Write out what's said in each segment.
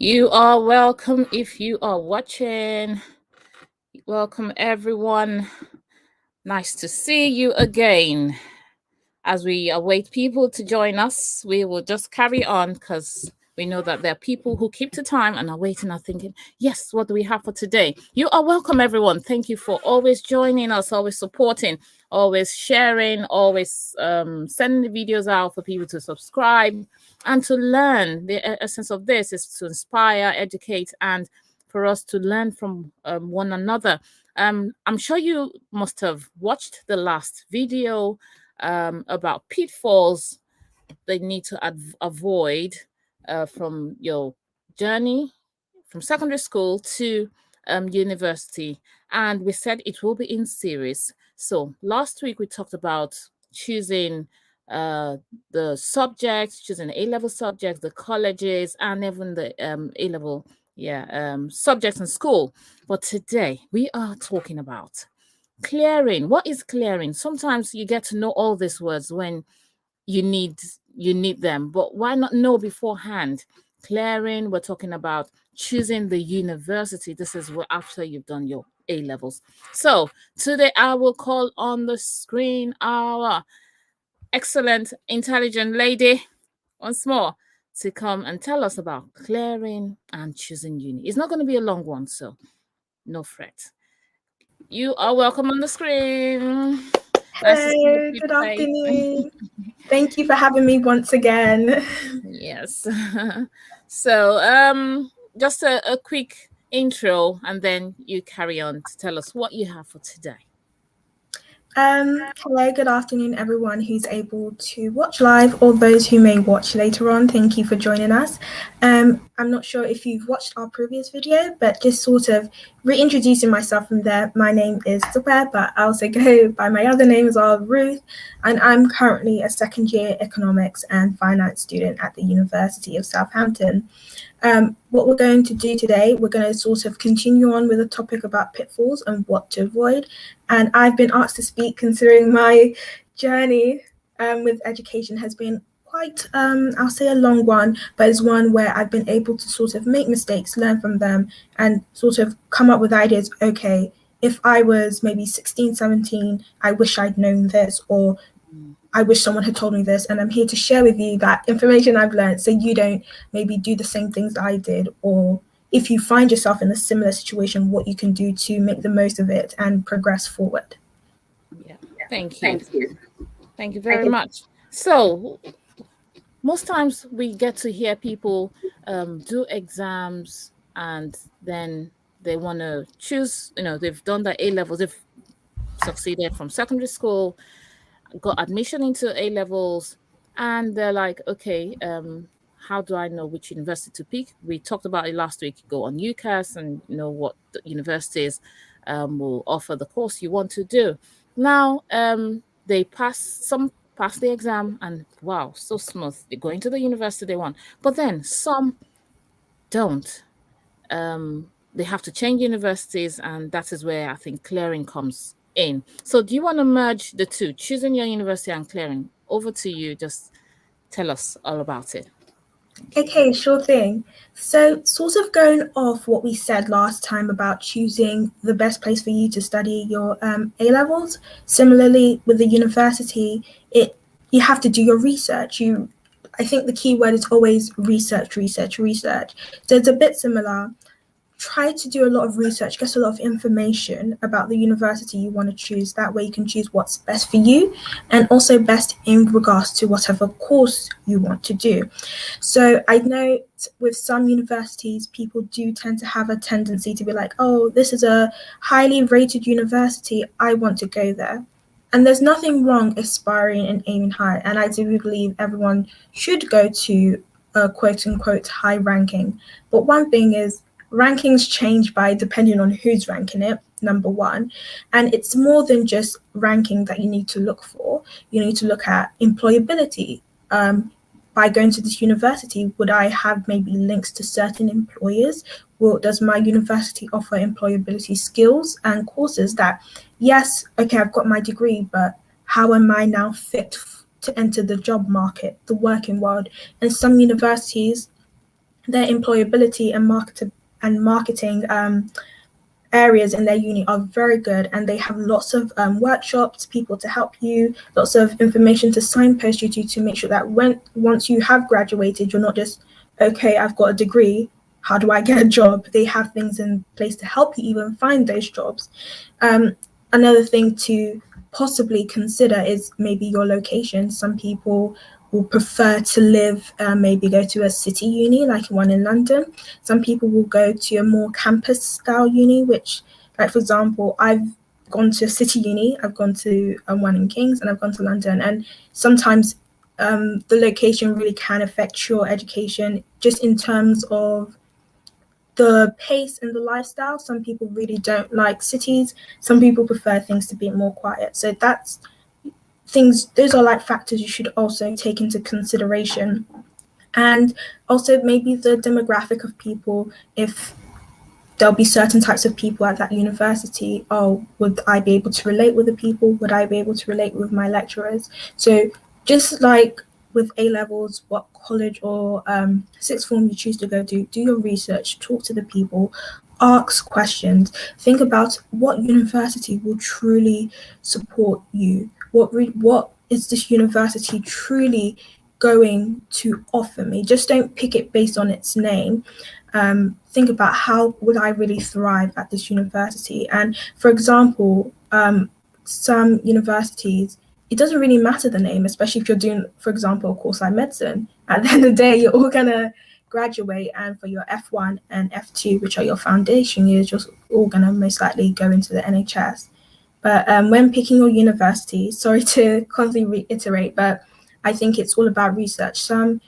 You are welcome if you are watching. Welcome, everyone. Nice to see you again. As we await people to join us, we will just carry on because we know that there are people who keep to time and are waiting and thinking, yes, what do we have for today? You are welcome, everyone. Thank you for always joining us, always supporting, always sharing, always sending the videos out for people to subscribe and to learn. The essence of this is to inspire, educate, and for us to learn from one another. I'm sure you must have watched the last video about pitfalls they need to avoid from your journey from secondary school to university. And we said it will be in series. So last week we talked about choosing the subjects, choosing A-level subjects, the colleges, and even the A-level subjects in school. But today we are talking about clearing. What is clearing? Sometimes you get to know all these words when you need them, but why not know beforehand? Clearing, we're talking about choosing the university. This is what after you've done your A levels. So today I will call on the screen our excellent, intelligent lady once more to come and tell us about clearing and choosing uni. It's not going to be a long one, so no fret. You are welcome on the screen. Nice to see your Hello, cute good face. afternoon. Thank you for having me once again. Yes. So, just a quick intro, and then you carry on to tell us what you have for today. Hello, good afternoon, everyone who's able to watch live or those who may watch later on. Thank you for joining us. I'm not sure if you've watched our previous video, but just sort of reintroducing myself from there. My name is Super, but I also go by my other name as well, Ruth, and I'm currently a second year economics and finance student at the University of Southampton. What we're going to do today, we're going to sort of continue on with a topic about pitfalls and what to avoid. And I've been asked to speak considering my journey with education has been quite, I'll say a long one, but it's one where I've been able to sort of make mistakes, learn from them, and sort of come up with ideas. Okay, if I was maybe 16, 17, I wish I'd known this, or I wish someone had told me this, and I'm here to share with you that information I've learned so you don't maybe do the same things I did, or if you find yourself in a similar situation, what you can do to make the most of it and progress forward. Yeah. Thank you. Thank you very much. So, most times we get to hear people do exams and then they want to choose, they've done their A levels, they've succeeded from secondary school, got admission into A levels, and they're like, okay, how do I know which university to pick? We talked about it last week. Go on UCAS and know what the universities will offer the course you want to do. Now, some pass the exam and wow, so smooth. They go into the university they want, but then some don't. They have to change universities, and that is where I think clearing comes in. So, do you want to merge the two, choosing your university and clearing? Over to you. Just tell us all about it. Thank you. Okay, sure thing. So, sort of going off what we said last time about choosing the best place for you to study your A levels. Similarly, with the university, you have to do your research. I think the key word is always research, research, research. So it's a bit similar. Try to do a lot of research, get a lot of information about the university you want to choose. That way you can choose what's best for you and also best in regards to whatever course you want to do. So I know with some universities, people do tend to have a tendency to be like, oh, this is a highly rated university, I want to go there. And there's nothing wrong aspiring and aiming high. And I do believe everyone should go to a quote unquote high ranking. But one thing is, rankings change by depending on who's ranking it, number one. And it's more than just ranking that you need to look for. You need to look at employability. By going to this university, would I have maybe links to certain employers? Well, does my university offer employability skills and courses that, yes, okay, I've got my degree, but how am I now fit to enter the job market, the working world? And some universities their employability and marketing areas in their uni are very good, and they have lots of workshops, people to help you, lots of information to signpost you to make sure that once you have graduated, you're not just, okay, I've got a degree, how do I get a job? They have things in place to help you even find those jobs. Another thing to possibly consider is maybe your location. Some people will prefer to live, maybe go to a city uni like one in London. Some people will go to a more campus style uni, which, like for example, I've gone to a city uni, I've gone to one in Kings, and I've gone to London. And sometimes the location really can affect your education, just in terms of the pace and the lifestyle. Some people really don't like cities. Some people prefer things to be more quiet. So those are like factors you should also take into consideration. And also maybe the demographic of people, if there'll be certain types of people at that university. Oh, would I be able to relate with the people? Would I be able to relate with my lecturers? So just like with A levels, what college or sixth form you choose to go to, do your research, talk to the people, ask questions, think about what university will truly support you. What is this university truly going to offer me? Just don't pick it based on its name. Think about how would I really thrive at this university. And for example, some universities, it doesn't really matter the name, especially if you're doing, for example, a course like medicine. At the end of the day, you're all gonna graduate, and for your F1 and F2, which are your foundation years, you're all gonna most likely go into the NHS. But when picking your university, sorry to constantly reiterate, but I think it's all about research. Some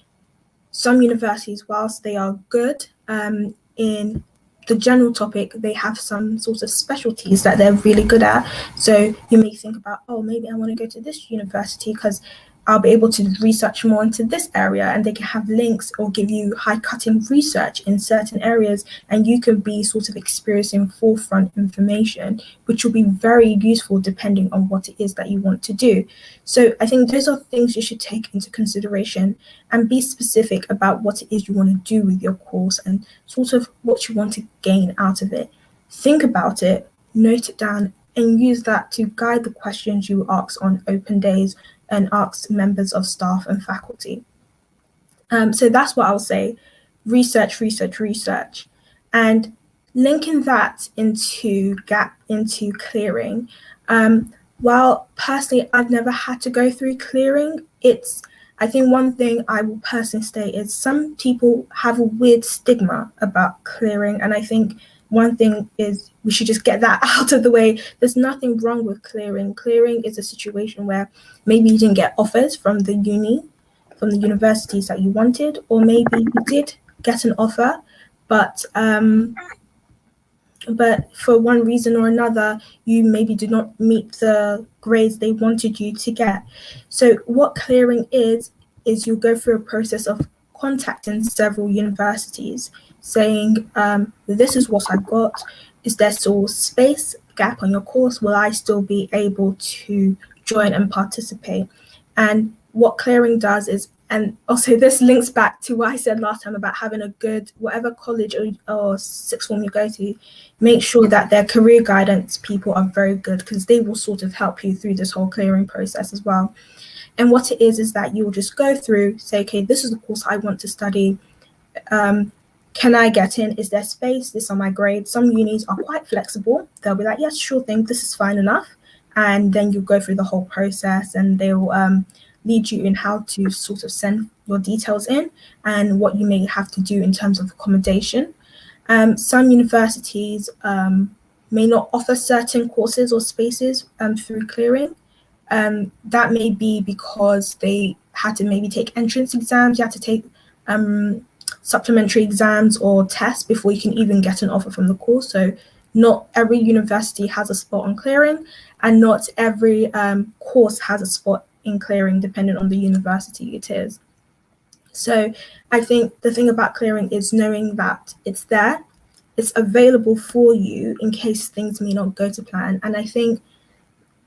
universities, whilst they are good in the general topic, they have some sort of specialties that they're really good at. So you may think about, oh, maybe I want to go to this university because I'll be able to research more into this area, and they can have links or give you high-cutting research in certain areas, and you could be sort of experiencing forefront information, which will be very useful depending on what it is that you want to do. So I think those are things you should take into consideration, and be specific about what it is you want to do with your course and sort of what you want to gain out of it. Think about it, note it down, and use that to guide the questions you ask on open days and ask members of staff and faculty. So that's what I'll say. Research, research, research. And linking that into clearing. While personally I've never had to go through clearing, I think one thing I will personally state is some people have a weird stigma about clearing, and I think one thing is we should just get that out of the way. There's nothing wrong with clearing. Clearing is a situation where maybe you didn't get offers from the universities that you wanted, or maybe you did get an offer, but for one reason or another, you maybe did not meet the grades they wanted you to get. So what clearing is you'll go through a process of contacting several universities, saying, this is what I got. Is there still space, gap on your course? Will I still be able to join and participate? And what clearing does is, and also this links back to what I said last time about having a good, whatever college or sixth form you go to, make sure that their career guidance people are very good, because they will sort of help you through this whole clearing process as well. And what it is that you will just go through, say, okay, this is the course I want to study. Can I get in? Is there space? This are my grades. Some unis are quite flexible. They'll be like, yes, sure thing, this is fine enough. And then you go through the whole process, and they'll lead you in how to sort of send your details in and what you may have to do in terms of accommodation. Some universities may not offer certain courses or spaces through clearing. That may be because they had to maybe take entrance exams, you had to take supplementary exams or tests before you can even get an offer from the course. So not every university has a spot on clearing, and not every course has a spot in clearing, depending on the university it is. So I think the thing about clearing is knowing that it's there, it's available for you in case things may not go to plan. And I think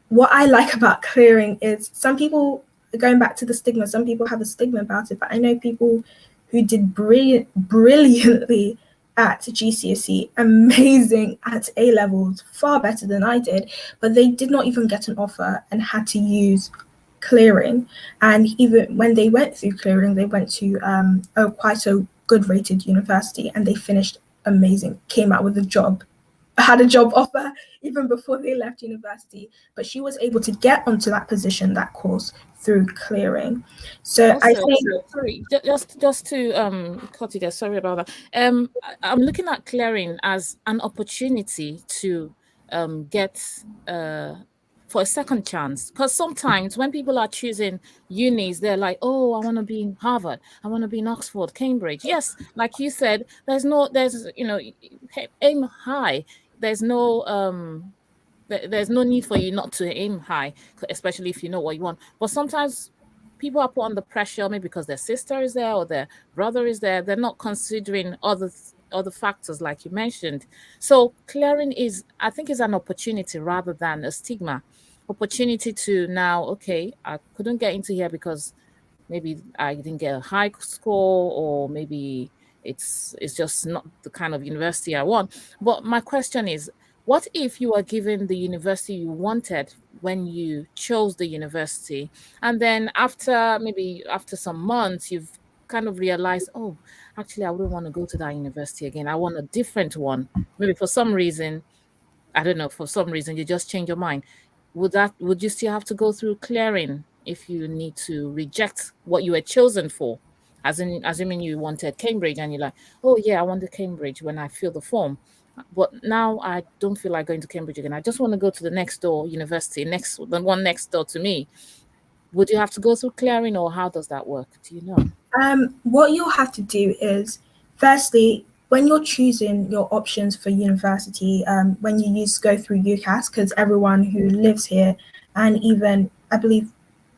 what I like about clearing is some people, going back to the stigma, some people have a stigma about it, but I know people who did brilliantly at GCSE, amazing at A levels, far better than I did, but they did not even get an offer and had to use clearing. And even when they went through clearing, they went to quite a good rated university, and they finished amazing, came out with a job, had a job offer even before they left university, but she was able to get onto that position, that course, through clearing. So Also, I think sorry, just to cut you there. Sorry about that. I'm looking at clearing as an opportunity to get for a second chance, because sometimes when people are choosing unis, they're like, oh, I want to be in Harvard, I want to be in Oxford, Cambridge. Yes, like you said, there's aim high. There's no there's no need for you not to aim high, especially if you know what you want. But sometimes people are put under pressure, maybe because their sister is there or their brother is there. They're not considering other factors like you mentioned. So clearing is, I think, is an opportunity rather than a stigma. Opportunity to now, okay, I couldn't get into here because maybe I didn't get a high score, or maybe it's just not the kind of university I want. But my question is, what if you were given the university you wanted when you chose the university, and then after some months you've kind of realized, oh, actually I wouldn't want to go to that university again. I want a different one. Maybe for some reason, I don't know, for some reason you just change your mind. Would you still have to go through clearing if you need to reject what you were chosen for? Assuming you wanted Cambridge and you're like, oh yeah, I wanted Cambridge when I fill the form. But now I don't feel like going to Cambridge again. I just want to go to the next door university, the one next door to me. Would you have to go through clearing, or how does that work? Do you know? what you'll have to do is, firstly, when you're choosing your options for university, when you go through UCAS, because everyone who lives here, and even I believe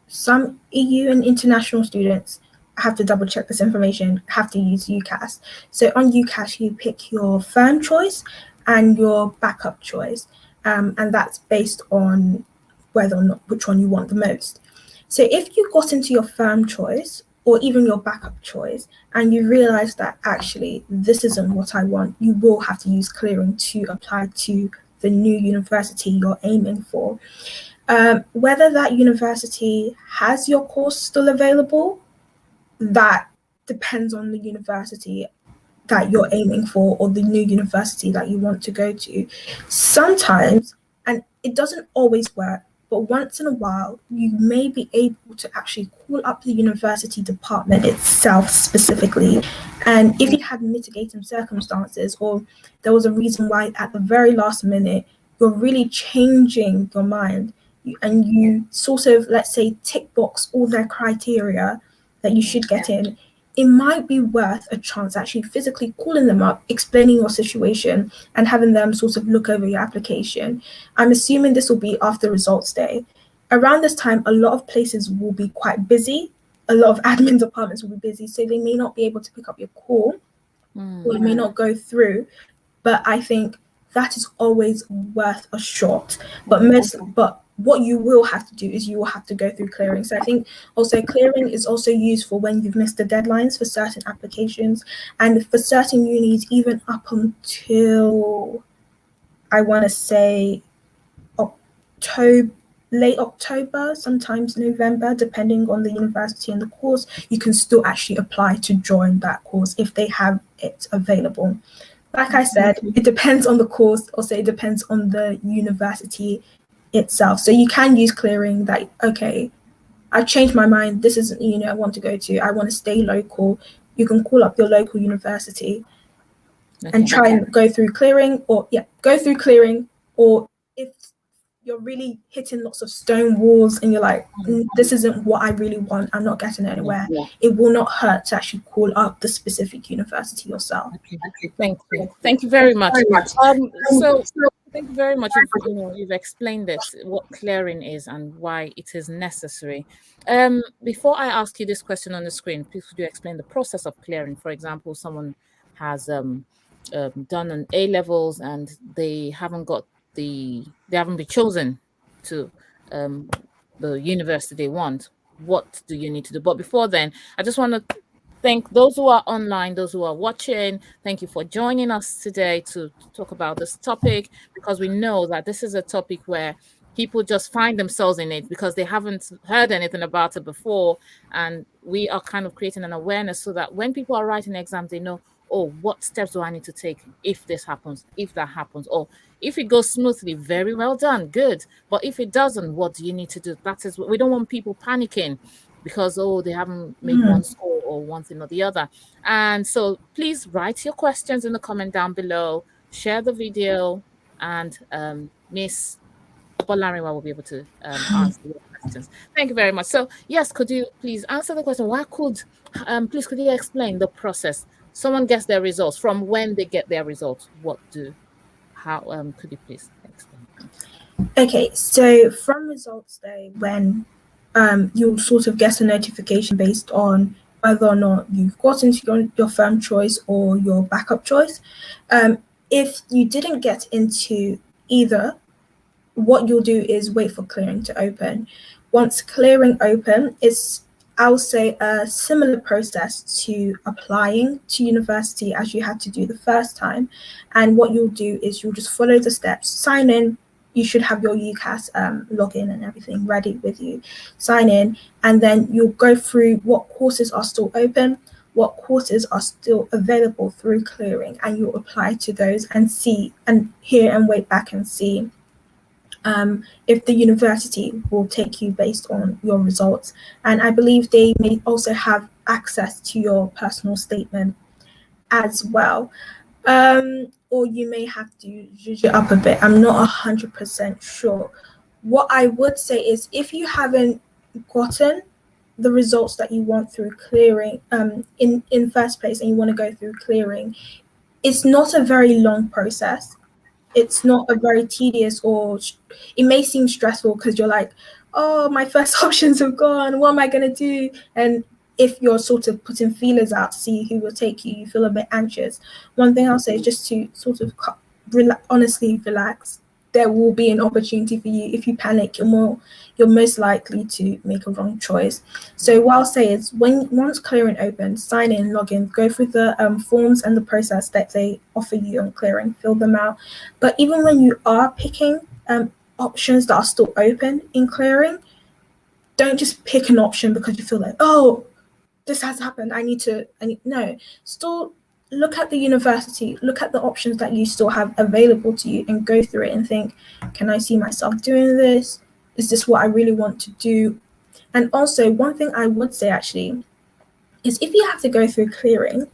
some EU and international students, I have to double check this information, have to use UCAS. So on UCAS, you pick your firm choice and your backup choice, and that's based on whether or not which one you want the most. So if you got into your firm choice or even your backup choice and you realize that actually this isn't what I want, you will have to use clearing to apply to the new university you're aiming for. Whether that university has your course still available, that depends on the university that you're aiming for or the new university that you want to go to. Sometimes, and it doesn't always work, but once in a while, you may be able to actually call up the university department itself specifically. And if you had mitigating circumstances, or there was a reason why at the very last minute you're really changing your mind, and you sort of, let's say, tick box all their criteria that you should get in, it might be worth a chance actually physically calling them up, explaining your situation, and having them sort of look over your application. I'm assuming this will be after results day. Around this time, a lot of places will be quite busy. A lot of admin departments will be busy, so they may not be able to pick up your call, or it may not go through. But I think that is always worth a shot. But what you will have to do is you will have to go through clearing. So I think also clearing is also used for when you've missed the deadlines for certain applications, and for certain unis even up until, I want to say, October, late October, sometimes November, depending on the university and the course, you can still actually apply to join that course if they have it available. Like I said, it depends on the course, also it depends on the university itself. So you can use clearing that, okay, I've changed my mind, this isn't the uni I want to go to, I want to stay local. You can call up your local university and try and go through clearing, or if you're really hitting lots of stone walls and you're like, this isn't what I really want, I'm not getting anywhere, it will not hurt to actually call up the specific university yourself. Okay. Thank you very much. So thank you very much. You've explained it, what clearing is and why it is necessary. Before I ask you this question on the screen, please could you explain the process of clearing? For example, someone has done an A levels and they haven't been chosen to the university they want. What do you need to do? But before then, I just want to thank those who are online, those who are watching. Thank you for joining us today to talk about this topic, because we know that this is a topic where people just find themselves in it because they haven't heard anything about it before. And we are kind of creating an awareness so that when people are writing exams, they know, oh, what steps do I need to take if this happens, if that happens, or if it goes smoothly, very well done, good. But if it doesn't, what do you need to do? That is what we don't want people panicking because, oh, they haven't made one score or one thing or the other. And so please write your questions in the comment down below, share the video, and Miss Bolariwa will be able to answer your questions. Thank you very much. So yes, could you please answer the question? Why please could you explain the process? Someone gets their results, from when they get their results, could you please explain? Thank you. Okay, so from results day, when you'll sort of get a notification based on whether or not you've got into your firm choice or your backup choice. If you didn't get into either, what you'll do is wait for clearing to open. Once clearing open, it's, I'll say, a similar process to applying to university as you had to do the first time. And what you'll do is you'll just follow the steps, sign in. You should have your UCAS login and everything ready with you. Sign in, and then you'll go through what courses are still open, what courses are still available through clearing, and you'll apply to those and see and hear and wait back and see if the university will take you based on your results. And I believe they may also have access to your personal statement as well. Or you may have to zhuzh it up a bit. I'm not 100% sure. What I would say is, if you haven't gotten the results that you want through clearing in first place and you want to go through clearing, it's not a very long process. It's not a very tedious, or it may seem stressful because you're like, oh, my first options have gone, what am I going to do? And if you're sort of putting feelers out to see who will take you, you feel a bit anxious. One thing I'll say is just to sort of honestly relax. There will be an opportunity for you. If you panic, you're most likely to make a wrong choice. So what I'll say is, once clearing opens, sign in, log in, go through the forms and the process that they offer you on clearing, fill them out. But even when you are picking options that are still open in clearing, don't just pick an option because you feel like, oh, this has happened, no, still look at the university, look at the options that you still have available to you, and go through it and think, can I see myself doing this? Is this what I really want to do? And also, one thing I would say actually is, if you have to go through clearing,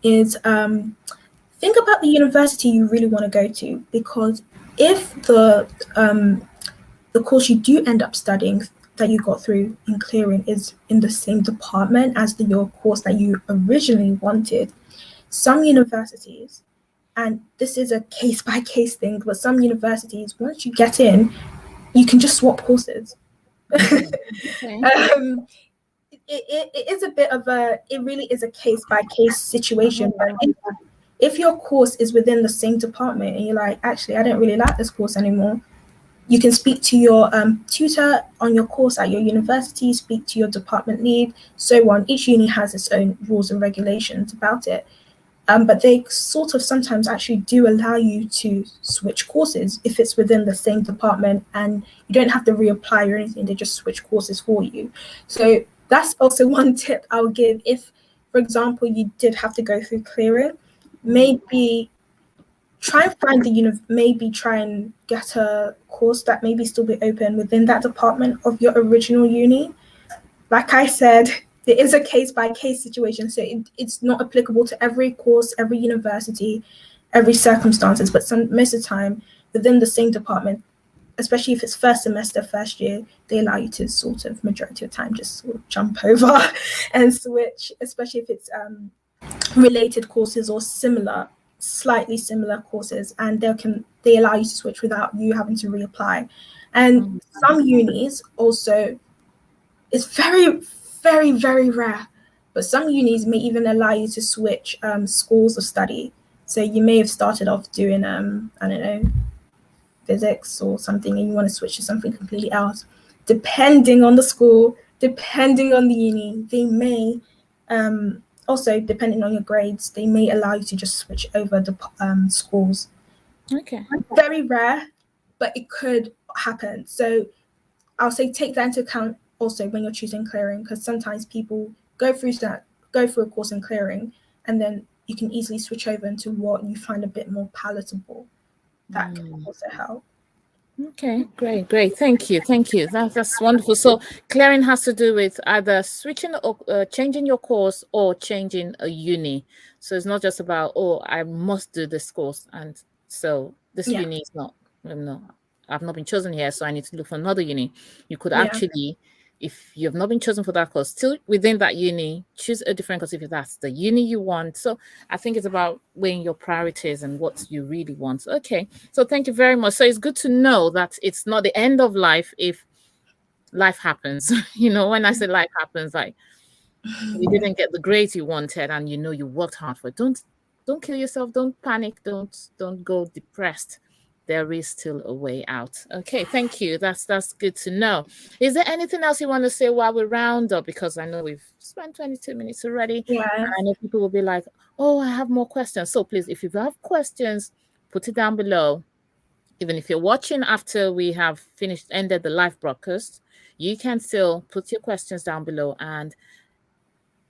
is think about the university you really want to go to, because if the course you do end up studying that you got through in clearing is in the same department as your course that you originally wanted, some universities, and this is a case by case thing, but some universities, once you get in, you can just swap courses. Okay. It is a bit of it really is a case by case situation. But if your course is within the same department and you're like, actually, I don't really like this course anymore, you can speak to your tutor on your course at your university, speak to your department lead, so on. Each uni has its own rules and regulations about it. But they sort of sometimes actually do allow you to switch courses if it's within the same department, and you don't have to reapply or anything. They just switch courses for you. So that's also one tip I'll give. If, for example, you did have to go through clearing, maybe try and find maybe try and get a course that maybe still be open within that department of your original uni. Like I said, it is a case by case situation, so it's not applicable to every course, every university, every circumstances. But most of the time, within the same department, especially if it's first semester, first year, they allow you to sort of majority of the time just sort of jump over and switch, especially if it's related courses or slightly similar courses, and they allow you to switch without you having to reapply. And some unis also, it's very, very, very rare, but some unis may even allow you to switch schools of study. So you may have started off doing I don't know, physics or something, and you want to switch to something completely else. Depending on the school, depending on the uni, they may also, depending on your grades, they may allow you to just switch over the schools. Okay. Very rare, but it could happen. So I'll say take that into account also when you're choosing clearing, because sometimes people go through a course in clearing, and then you can easily switch over into what you find a bit more palatable. That can also help. Okay, great. Thank you. That's wonderful. So clearing has to do with either switching or changing your course or changing a uni. So it's not just about, oh, I must do this course, and so this Yeah. uni is not, no, I've not been chosen here, so I need to look for another uni. You could Yeah. actually, if you have not been chosen for that course, still within that uni, choose a different course if that's the uni you want. So I think it's about weighing your priorities and what you really want. Okay, so thank you very much. So it's good to know that it's not the end of life if life happens. When I say life happens, like you didn't get the grades you wanted and you worked hard for it. Don't kill yourself, don't panic, don't go depressed. There is still a way out. Okay, thank you. That's good to know. Is there anything else you want to say while we round up? Because I know we've spent 22 minutes already. Yeah. And I know people will be like, oh, I have more questions. So please, if you have questions, put it down below. Even if you're watching after we have ended the live broadcast, you can still put your questions down below and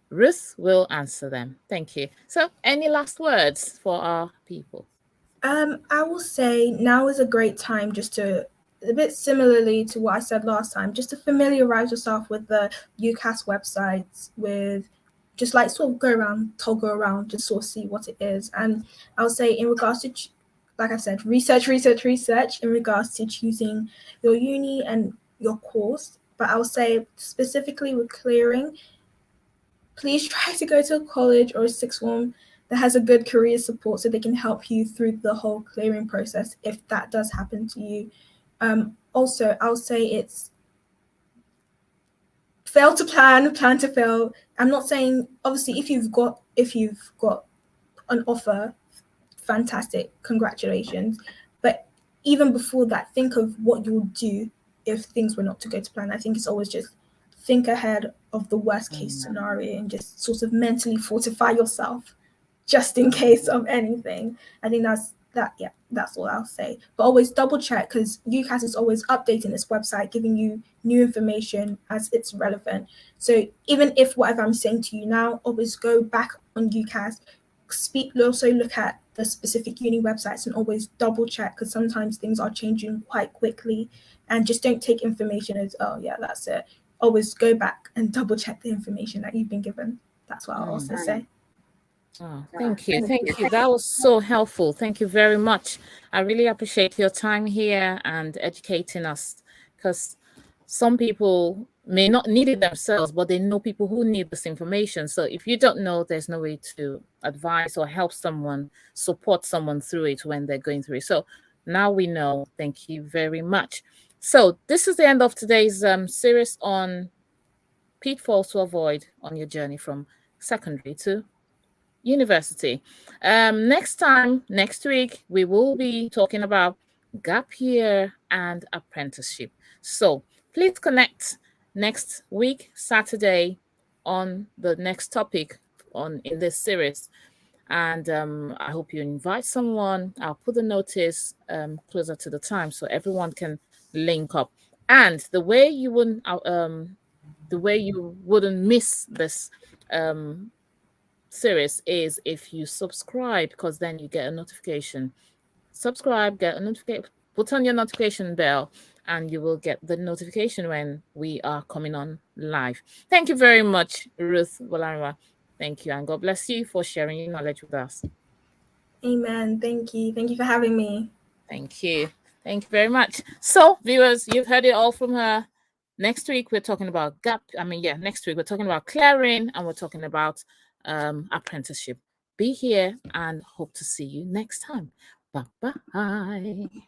Ruth will answer them. Thank you. So, any last words for our people? I will say now is a great time just to, a bit similarly to what I said last time, just to familiarize yourself with the UCAS websites, with just like sort of toggle around, just sort of see what it is. And I'll say in regards to, like I said, research in regards to choosing your uni and your course. But I'll say specifically with clearing, please try to go to a college or a sixth form that has a good career support so they can help you through the whole clearing process if that does happen to you. Also, I'll say it's fail to plan to fail. I'm not saying, obviously, if you've got an offer, fantastic, congratulations. But even before that, think of what you'll do if things were not to go to plan. I think it's always just think ahead of the worst case scenario and just sort of mentally fortify yourself just in case of anything. I think that's all I'll say. But always double check, because UCAS is always updating its website, giving you new information as it's relevant. So even if whatever I'm saying to you now, always go back on UCAS, also look at the specific uni websites and always double check, because sometimes things are changing quite quickly, and just don't take information as, oh yeah, that's it. Always go back and double check the information that you've been given. That's what I'll also say. Oh, thank you. That was so helpful. Thank you very much. I really appreciate your time here and educating us, because some people may not need it themselves, but they know people who need this information. So if you don't know, there's no way to advise or help someone, support someone through it when they're going through it. So now we know. Thank you very much. So this is the end of today's series on pitfalls to avoid on your journey from secondary to university. Next week, we will be talking about gap year and apprenticeship. So please connect next week, Saturday, on the next topic in this series. And I hope you invite someone. I'll put the notice closer to the time so everyone can link up. And the way you wouldn't miss this series is if you subscribe, because then you get a notification. Subscribe, get a notification, put on your notification bell, and you will get the notification when we are coming on live. Thank you very much, Ruth Bolanwa. Thank you, and God bless you for sharing your knowledge with us. Amen. Thank you. Thank you for having me. Thank you. Thank you very much. So, viewers, you've heard it all from her. Next week, we're talking about next week, we're talking about clearing, and we're talking about apprenticeship. Be here and hope to see you next time. Bye-bye.